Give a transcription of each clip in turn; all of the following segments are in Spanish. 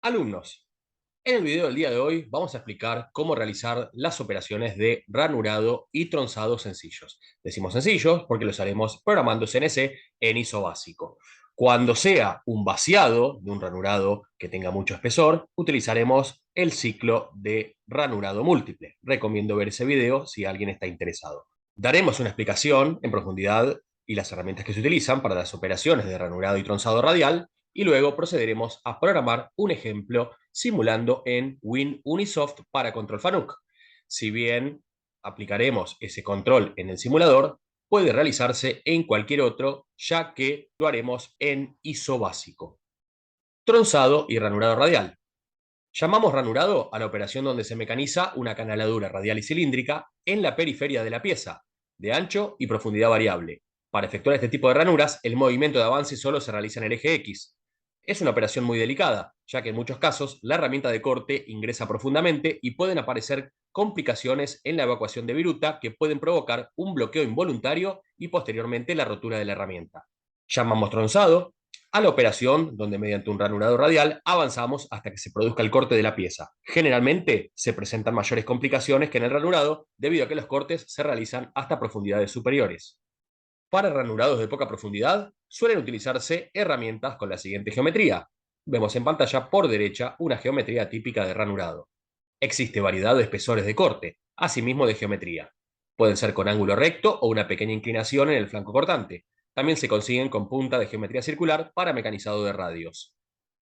Alumnos, en el video del día de hoy vamos a explicar cómo realizar las operaciones de ranurado y tronzado sencillos. Decimos sencillos porque los haremos programando CNC en ISO básico. Cuando sea un vaciado de un ranurado que tenga mucho espesor, utilizaremos el ciclo de ranurado múltiple. Recomiendo ver ese video si alguien está interesado. Daremos una explicación en profundidad y las herramientas que se utilizan para las operaciones de ranurado y tronzado radial, y luego procederemos a programar un ejemplo simulando en WinUnisoft para control FANUC. Si bien aplicaremos ese control en el simulador, puede realizarse en cualquier otro, ya que lo haremos en ISO básico. Tronzado y ranurado radial. Llamamos ranurado a la operación donde se mecaniza una canaladura radial y cilíndrica en la periferia de la pieza, de ancho y profundidad variable. Para efectuar este tipo de ranuras, el movimiento de avance solo se realiza en el eje X. Es una operación muy delicada, ya que en muchos casos la herramienta de corte ingresa profundamente y pueden aparecer complicaciones en la evacuación de viruta que pueden provocar un bloqueo involuntario y posteriormente la rotura de la herramienta. Llamamos tronzado a la operación donde mediante un ranurado radial avanzamos hasta que se produzca el corte de la pieza. Generalmente se presentan mayores complicaciones que en el ranurado debido a que los cortes se realizan hasta profundidades superiores. Para ranurados de poca profundidad suelen utilizarse herramientas con la siguiente geometría. Vemos en pantalla por derecha una geometría típica de ranurado. Existe variedad de espesores de corte, asimismo de geometría. Pueden ser con ángulo recto o una pequeña inclinación en el flanco cortante. También se consiguen con punta de geometría circular para mecanizado de radios.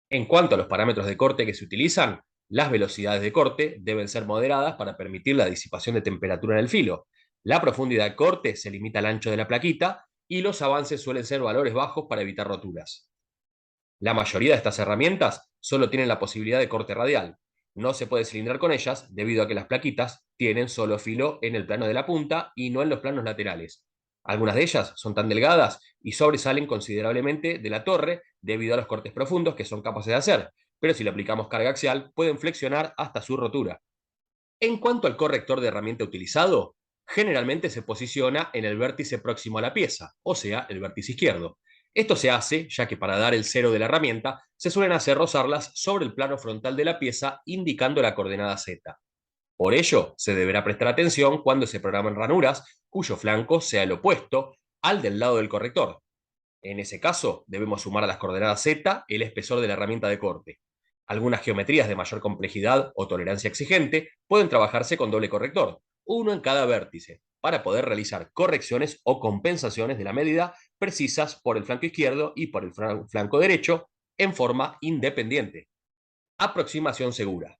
En cuanto a los parámetros de corte que se utilizan, las velocidades de corte deben ser moderadas para permitir la disipación de temperatura en el filo. La profundidad de corte se limita al ancho de la plaquita y los avances suelen ser valores bajos para evitar roturas. La mayoría de estas herramientas solo tienen la posibilidad de corte radial. No se puede cilindrar con ellas debido a que las plaquitas tienen solo filo en el plano de la punta y no en los planos laterales. Algunas de ellas son tan delgadas y sobresalen considerablemente de la torre debido a los cortes profundos que son capaces de hacer, pero si le aplicamos carga axial pueden flexionar hasta su rotura. En cuanto al corrector de herramienta utilizado, generalmente se posiciona en el vértice próximo a la pieza, o sea, el vértice izquierdo. Esto se hace ya que para dar el cero de la herramienta se suelen hacer rozarlas sobre el plano frontal de la pieza indicando la coordenada Z. Por ello, se deberá prestar atención cuando se programan ranuras cuyo flanco sea el opuesto al del lado del corrector. En ese caso, debemos sumar a las coordenadas Z el espesor de la herramienta de corte. Algunas geometrías de mayor complejidad o tolerancia exigente pueden trabajarse con doble corrector, uno en cada vértice, para poder realizar correcciones o compensaciones de la medida precisas por el flanco izquierdo y por el flanco derecho en forma independiente. Aproximación segura.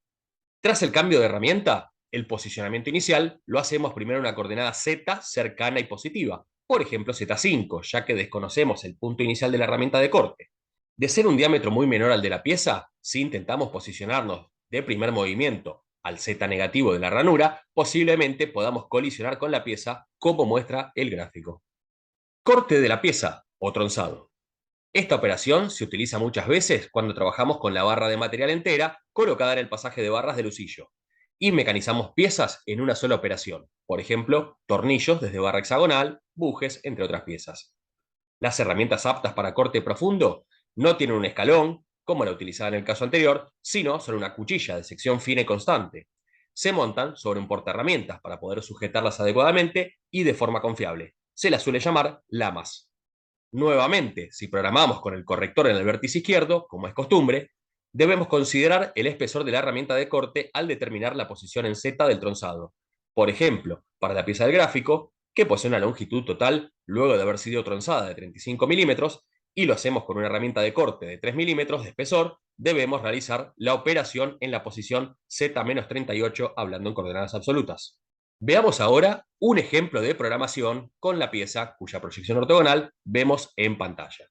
Tras el cambio de herramienta, el posicionamiento inicial lo hacemos primero en una coordenada Z cercana y positiva, por ejemplo Z5, ya que desconocemos el punto inicial de la herramienta de corte. De ser un diámetro muy menor al de la pieza, si intentamos posicionarnos de primer movimiento al Z negativo de la ranura, posiblemente podamos colisionar con la pieza como muestra el gráfico. Corte de la pieza o tronzado. Esta operación se utiliza muchas veces cuando trabajamos con la barra de material entera colocada en el pasaje de barras del usillo y mecanizamos piezas en una sola operación, por ejemplo, tornillos desde barra hexagonal, bujes, entre otras piezas. Las herramientas aptas para corte profundo no tienen un escalón, como la utilizada en el caso anterior, sino son una cuchilla de sección fina y constante. Se montan sobre un portaherramientas para poder sujetarlas adecuadamente y de forma confiable. Se las suele llamar lamas. Nuevamente, si programamos con el corrector en el vértice izquierdo, como es costumbre, debemos considerar el espesor de la herramienta de corte al determinar la posición en Z del tronzado. Por ejemplo, para la pieza del gráfico, que posee una longitud total luego de haber sido tronzada de 35 milímetros, y lo hacemos con una herramienta de corte de 3 milímetros de espesor, debemos realizar la operación en la posición Z-38 hablando en coordenadas absolutas. Veamos ahora un ejemplo de programación con la pieza cuya proyección ortogonal vemos en pantalla.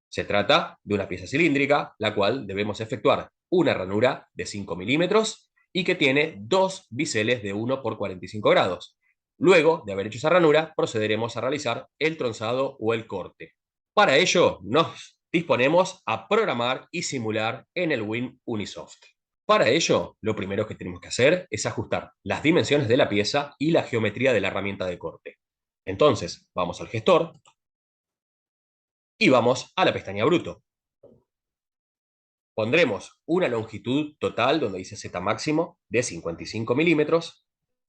Se trata de una pieza cilíndrica, la cual debemos efectuar una ranura de 5 milímetros y que tiene dos biseles de 1 por 45 grados. Luego de haber hecho esa ranura, procederemos a realizar el tronzado o el corte. Para ello, nos disponemos a programar y simular en el WinUnisoft. Para ello, lo primero que tenemos que hacer es ajustar las dimensiones de la pieza y la geometría de la herramienta de corte. Entonces, vamos al gestor y vamos a la pestaña Bruto. Pondremos una longitud total, donde dice Z máximo, de 55 milímetros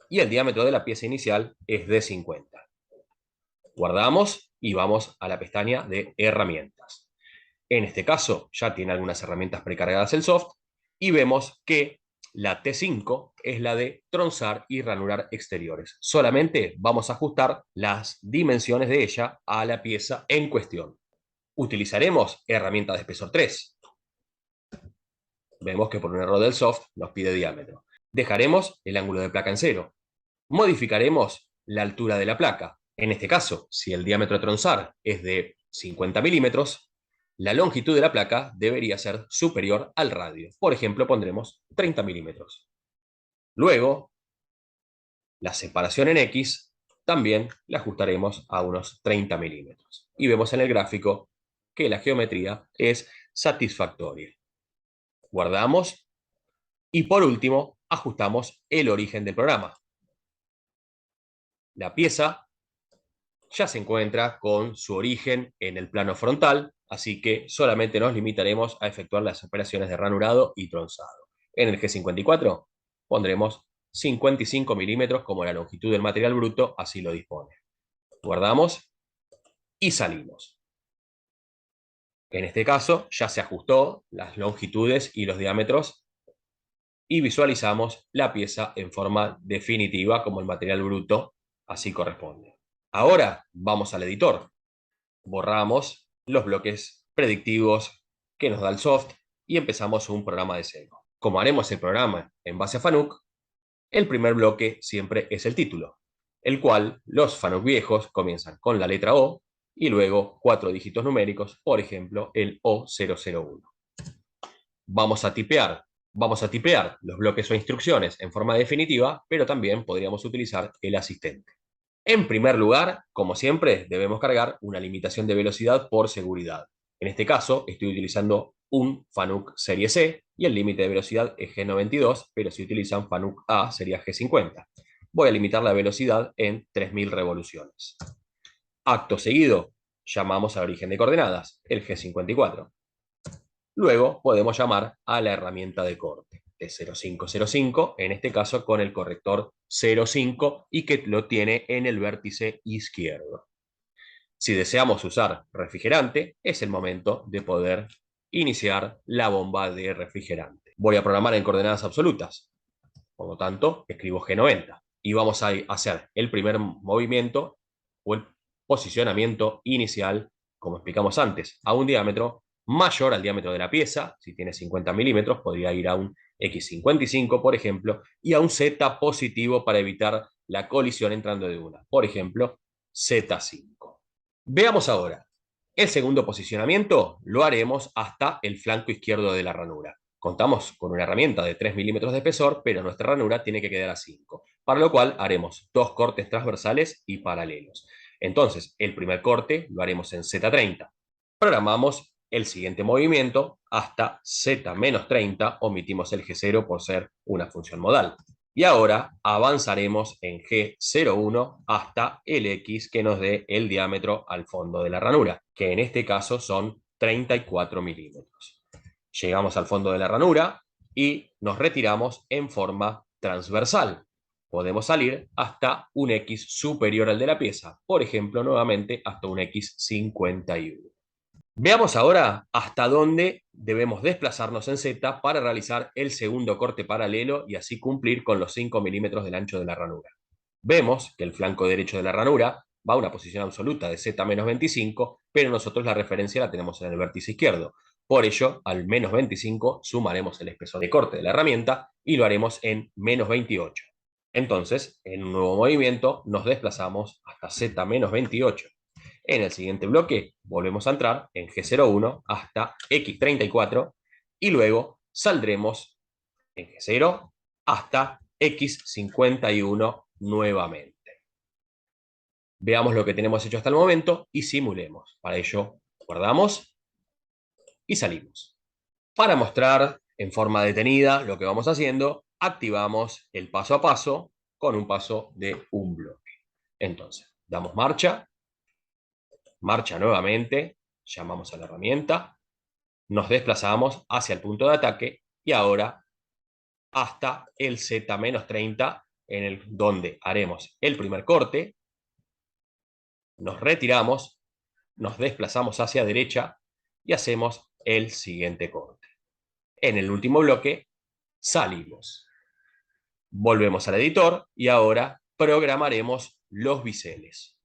y el diámetro de la pieza inicial es de 50. Guardamos y vamos a la pestaña de herramientas. En este caso ya tiene algunas herramientas precargadas el soft y vemos que la T5 es la de tronzar y ranurar exteriores. Solamente vamos a ajustar las dimensiones de ella a la pieza en cuestión. Utilizaremos herramienta de espesor 3. Vemos que por un error del soft nos pide diámetro. Dejaremos el ángulo de placa en 0. Modificaremos la altura de la placa. En este caso, si el diámetro a tronzar es de 50 milímetros, la longitud de la placa debería ser superior al radio. Por ejemplo, pondremos 30 milímetros. Luego, la separación en X también la ajustaremos a unos 30 milímetros. Y vemos en el gráfico que la geometría es satisfactoria. Guardamos y por último ajustamos el origen del programa. La pieza ya se encuentra con su origen en el plano frontal, así que solamente nos limitaremos a efectuar las operaciones de ranurado y tronzado. En el G54 pondremos 55 milímetros como la longitud del material bruto así lo dispone. Guardamos y salimos. En este caso ya se ajustó las longitudes y los diámetros y visualizamos la pieza en forma definitiva como el material bruto así corresponde. Ahora vamos al editor. Borramos los bloques predictivos que nos da el soft y empezamos un programa de cero. Como haremos el programa en base a FANUC, el primer bloque siempre es el título, el cual los FANUC viejos comienzan con la letra O y luego 4 dígitos numéricos, por ejemplo el O001. Vamos a tipear los bloques o instrucciones en forma definitiva, pero también podríamos utilizar el asistente. En primer lugar, como siempre, debemos cargar una limitación de velocidad por seguridad. En este caso, estoy utilizando un FANUC serie C y el límite de velocidad es G92, pero si utilizan FANUC A sería G50. Voy a limitar la velocidad en 3000 revoluciones. Acto seguido, llamamos al origen de coordenadas, el G54. Luego podemos llamar a la herramienta de corte de 0505, en este caso con el corrector 05 y que lo tiene en el vértice izquierdo. Si deseamos usar refrigerante, es el momento de poder iniciar la bomba de refrigerante. Voy a programar en coordenadas absolutas, por lo tanto, escribo G90 y vamos a hacer el primer movimiento o el posicionamiento inicial, como explicamos antes, a un diámetro mayor al diámetro de la pieza. Si tiene 50 milímetros, podría ir a un X55, por ejemplo, y a un Z positivo para evitar la colisión entrando de una. Por ejemplo, Z5. Veamos ahora. El segundo posicionamiento lo haremos hasta el flanco izquierdo de la ranura. Contamos con una herramienta de 3 milímetros de espesor, pero nuestra ranura tiene que quedar a 5, para lo cual haremos 2 cortes transversales y paralelos. Entonces, el primer corte lo haremos en Z30. Programamos el siguiente movimiento hasta Z-30, omitimos el G0 por ser una función modal. Y ahora avanzaremos en G01 hasta el X que nos dé el diámetro al fondo de la ranura, que en este caso son 34 milímetros. Llegamos al fondo de la ranura y nos retiramos en forma transversal. Podemos salir hasta un X superior al de la pieza, por ejemplo, nuevamente hasta un X51. Veamos ahora hasta dónde debemos desplazarnos en Z para realizar el segundo corte paralelo y así cumplir con los 5 milímetros del ancho de la ranura. Vemos que el flanco derecho de la ranura va a una posición absoluta de Z-25, pero nosotros la referencia la tenemos en el vértice izquierdo. Por ello, al menos 25 sumaremos el espesor de corte de la herramienta y lo haremos en menos 28. Entonces, en un nuevo movimiento, nos desplazamos hasta Z-28. En el siguiente bloque volvemos a entrar en G01 hasta X34 y luego saldremos en G0 hasta X51 nuevamente. Veamos lo que tenemos hecho hasta el momento y simulemos. Para ello, guardamos y salimos. Para mostrar en forma detenida lo que vamos haciendo, activamos el paso a paso con un paso de un bloque. Entonces, damos marcha nuevamente, llamamos a la herramienta, nos desplazamos hacia el punto de ataque y ahora hasta el Z-30, donde haremos el primer corte, nos retiramos, nos desplazamos hacia derecha y hacemos el siguiente corte. En el último bloque salimos. Volvemos al editor y ahora programaremos los biseles.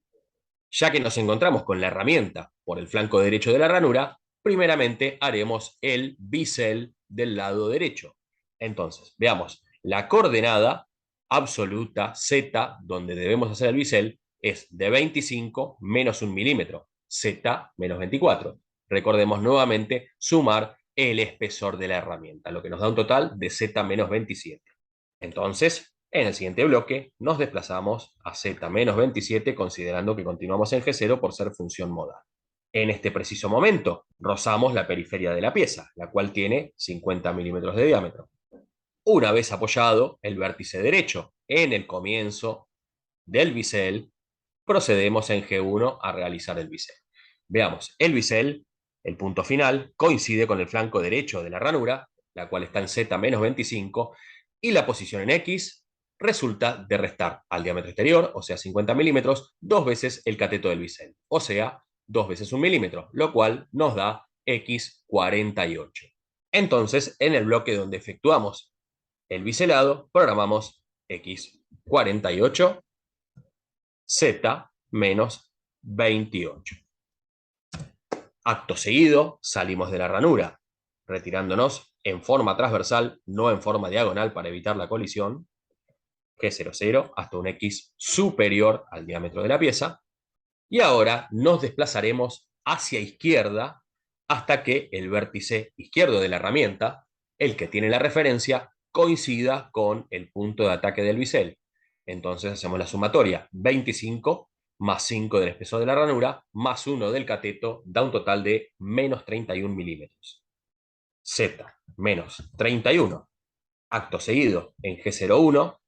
Ya que nos encontramos con la herramienta por el flanco derecho de la ranura, primeramente haremos el bisel del lado derecho. Entonces, veamos, la coordenada absoluta Z, donde debemos hacer el bisel, es de 25 menos 1 milímetro, Z menos 24. Recordemos nuevamente sumar el espesor de la herramienta, lo que nos da un total de Z menos 27. Entonces, en el siguiente bloque nos desplazamos a Z-27 considerando que continuamos en G0 por ser función modal. En este preciso momento rozamos la periferia de la pieza, la cual tiene 50 milímetros de diámetro. Una vez apoyado el vértice derecho en el comienzo del bisel, procedemos en G1 a realizar el bisel. Veamos, el bisel, el punto final, coincide con el flanco derecho de la ranura, la cual está en Z-25, y la posición en X resulta de restar al diámetro exterior, o sea 50 milímetros, 2 veces el cateto del bisel, o sea 2 veces 1 milímetro, lo cual nos da X48. Entonces, en el bloque donde efectuamos el biselado, programamos X48 Z menos 28. Acto seguido, salimos de la ranura, retirándonos en forma transversal, no en forma diagonal para evitar la colisión, G00 hasta un X superior al diámetro de la pieza, y ahora nos desplazaremos hacia izquierda hasta que el vértice izquierdo de la herramienta, el que tiene la referencia, coincida con el punto de ataque del bisel. Entonces hacemos la sumatoria, 25 más 5 del espesor de la ranura, más 1 del cateto, da un total de menos 31 milímetros. Z menos 31. Acto seguido, en G01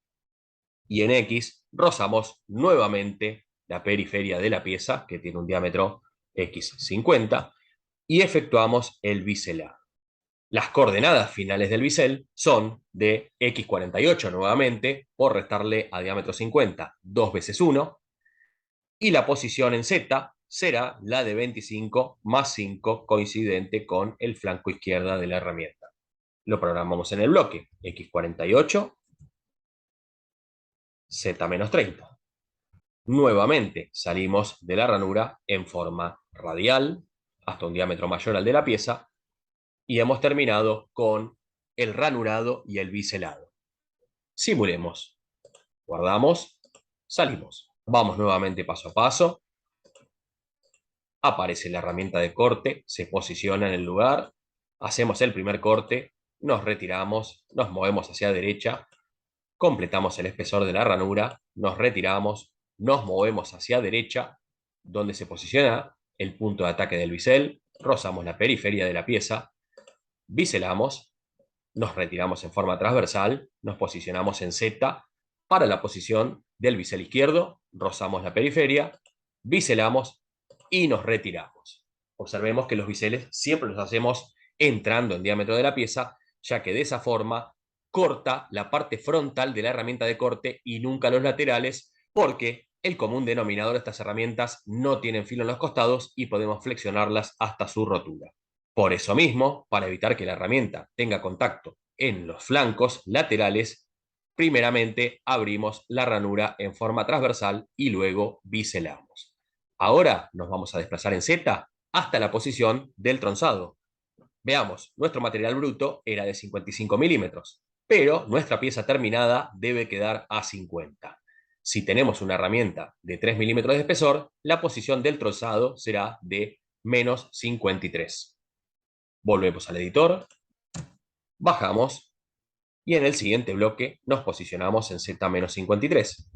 y en X rozamos nuevamente la periferia de la pieza, que tiene un diámetro X50, y efectuamos el biselado. Las coordenadas finales del bisel son de X48 nuevamente, por restarle a diámetro 50, 2 veces 1, y la posición en Z será la de 25 más 5, coincidente con el flanco izquierda de la herramienta. Lo programamos en el bloque, X48, Z menos 30. Nuevamente salimos de la ranura en forma radial, hasta un diámetro mayor al de la pieza, y hemos terminado con el ranurado y el biselado. Simulemos. Guardamos, salimos. Vamos nuevamente paso a paso. Aparece la herramienta de corte, se posiciona en el lugar, hacemos el primer corte, nos retiramos, nos movemos hacia derecha, completamos el espesor de la ranura, nos retiramos, nos movemos hacia derecha, donde se posiciona el punto de ataque del bisel, rozamos la periferia de la pieza, biselamos, nos retiramos en forma transversal, nos posicionamos en Z para la posición del bisel izquierdo, rozamos la periferia, biselamos y nos retiramos. Observemos que los biseles siempre los hacemos entrando en diámetro de la pieza, ya que de esa forma corta la parte frontal de la herramienta de corte y nunca los laterales, porque el común denominador de estas herramientas no tienen filo en los costados y podemos flexionarlas hasta su rotura. Por eso mismo, para evitar que la herramienta tenga contacto en los flancos laterales, primeramente abrimos la ranura en forma transversal y luego biselamos. Ahora nos vamos a desplazar en Z hasta la posición del tronzado. Veamos, nuestro material bruto era de 55 milímetros, pero nuestra pieza terminada debe quedar a 50. Si tenemos una herramienta de 3 milímetros de espesor, la posición del tronzado será de menos 53. Volvemos al editor, bajamos y en el siguiente bloque nos posicionamos en Z-53.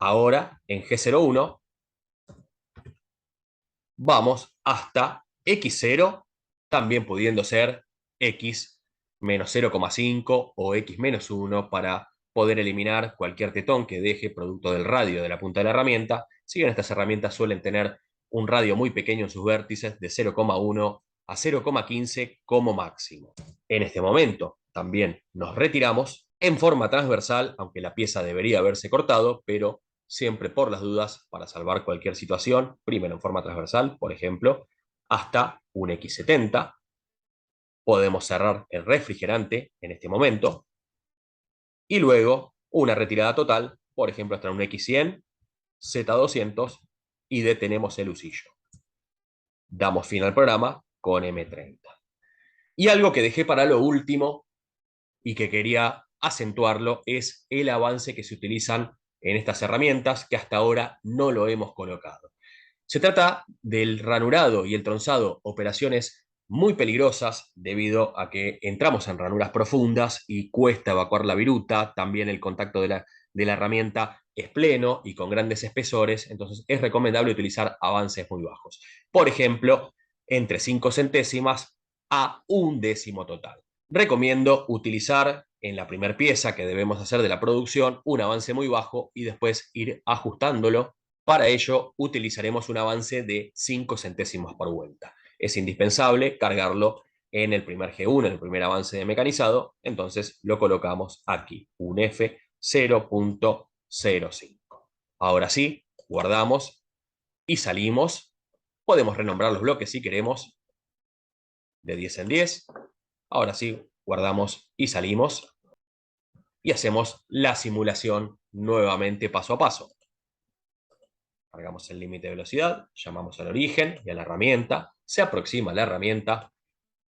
Ahora, en G01, vamos hasta X0, también pudiendo ser X menos 0,5 o X menos 1 para poder eliminar cualquier tetón que deje producto del radio de la punta de la herramienta. Si bien estas herramientas suelen tener un radio muy pequeño en sus vértices, de 0,1 a 0,15 como máximo. En este momento también nos retiramos en forma transversal, aunque la pieza debería haberse cortado, pero siempre por las dudas, para salvar cualquier situación, primero en forma transversal, por ejemplo, hasta un X70. Podemos cerrar el refrigerante en este momento y luego una retirada total, por ejemplo, hasta un X100, Z200 y detenemos el usillo. Damos fin al programa con M30. Y algo que dejé para lo último y que quería acentuarlo es el avance que se utilizan en estas herramientas que hasta ahora no lo hemos colocado. Se trata del ranurado y el tronzado, operaciones muy peligrosas debido a que entramos en ranuras profundas y cuesta evacuar la viruta, también el contacto de la herramienta es pleno y con grandes espesores, entonces es recomendable utilizar avances muy bajos. Por ejemplo, entre 5 centésimas a un décimo total. Recomiendo utilizar en la primera pieza que debemos hacer de la producción un avance muy bajo y después ir ajustándolo. Para ello utilizaremos un avance de 5 centésimos por vuelta. Es indispensable cargarlo en el primer G1, en el primer avance de mecanizado, entonces lo colocamos aquí, un F0.05. Ahora sí, guardamos y salimos. Podemos renombrar los bloques si queremos, de 10 en 10. Ahora sí, guardamos y salimos y hacemos la simulación nuevamente paso a paso. Cargamos el límite de velocidad, llamamos al origen y a la herramienta, se aproxima la herramienta,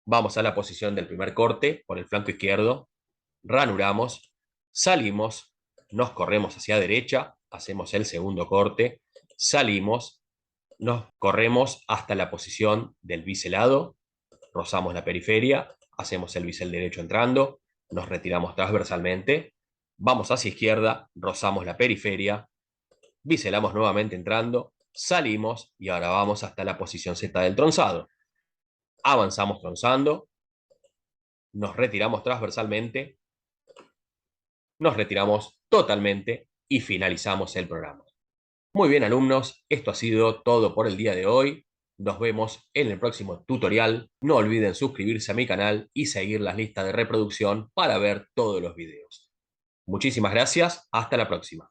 vamos a la posición del primer corte por el flanco izquierdo, ranuramos, salimos, nos corremos hacia derecha, hacemos el segundo corte, salimos, nos corremos hasta la posición del biselado, rozamos la periferia, hacemos el bisel derecho entrando, nos retiramos transversalmente, vamos hacia izquierda, rozamos la periferia, biselamos nuevamente entrando, salimos y ahora vamos hasta la posición Z del tronzado. Avanzamos tronzando, nos retiramos transversalmente, nos retiramos totalmente y finalizamos el programa. Muy bien, alumnos, esto ha sido todo por el día de hoy. Nos vemos en el próximo tutorial. No olviden suscribirse a mi canal y seguir las listas de reproducción para ver todos los videos. Muchísimas gracias. Hasta la próxima.